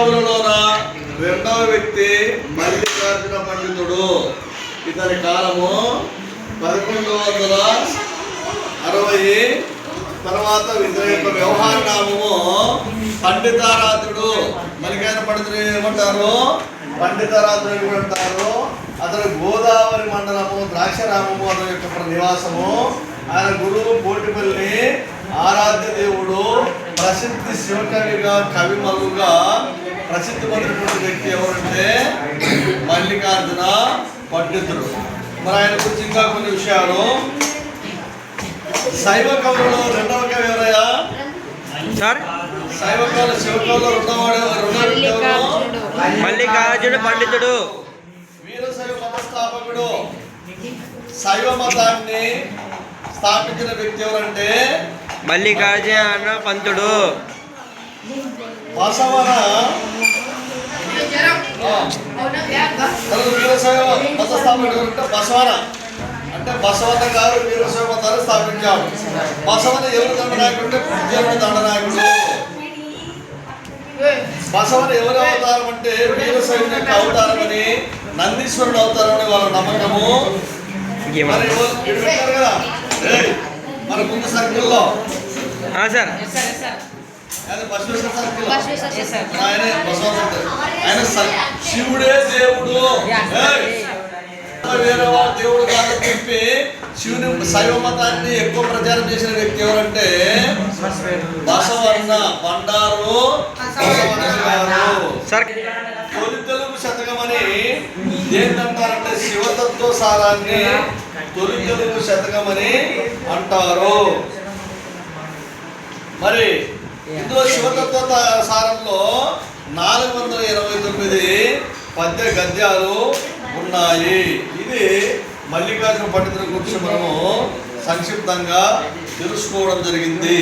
కవులలోన రెండవ వ్యక్తి మల్లికార్జున పండితుడు. ఇతని కాలము 1160. తర్వాత ఇతని యొక్క వ్యవహార నామము పండితారాధుడు. మల్లికార్జున పండితుడు ఏమంటారు? పండితారాధుడు అంటారు. అతను గోదావరి మండలము ద్రాక్షరామము అతని యొక్క నివాసము. ఆయన గురువు పోటిపల్లి ఆరాధ్య దేవుడు. ప్రసిద్ధి శివకవిగా కవిమలుగా ప్రసిద్ధి పొందినటువంటి వ్యక్తి ఎవరంటే మల్లికార్జున పండితుడు. మరి ఆయన గురించి ఇంకా కొన్ని విషయాలు. శైవ కవులలో రెండవ కవి ఎవరయ్యా? శైవ కవులు శివ కవులు మల్లికార్జున పండితుడు. వీరశైవ మత స్థాపకుడు. శైవ మతాన్ని స్థాపించిన వ్యక్తి ఎవరంటే మల్లికార్జున పంతుడు. బసవన వీరశైవ మత స్థాపకుడు అంటే బసవన. అంటే బసవన్న గారు వీరశైవ మతాన్ని స్థాపించాడు. బసవన ఎవరు దండనాయకుడు? దేవుడు దండనాయకుడు. బసవన ఎవరి అవతారం అంటే వీరశైవుని యొక్క అవతారం అని, నందీశ్వరుడు అవతారం అని వాళ్ళ నమ్మకము. మరి పెట్టారు కదా మన ముందు సర్కిల్లో ఆయన శివుడే దేవుడు. వేరే వాళ్ళ దేవుడు కాదు చెప్పి శివుని శైవ మతాన్ని ఎక్కువ ప్రచారం చేసిన వ్యక్తి ఎవరంటే బసవన్న బండారు. తొలి తెలుగు శతకమని ఏంటంటారంటే శివతత్వ సారాన్ని తొలి తెలుగు శతకమని అంటారు. మరి ఇందులో శివతత్వ సారంలో 429 పద్య గద్యాలు ఉన్నాయి. ఇది మల్లికార్జున పండితుల గురించి మనము సంక్షిప్తంగా తెలుసుకోవడం జరిగింది.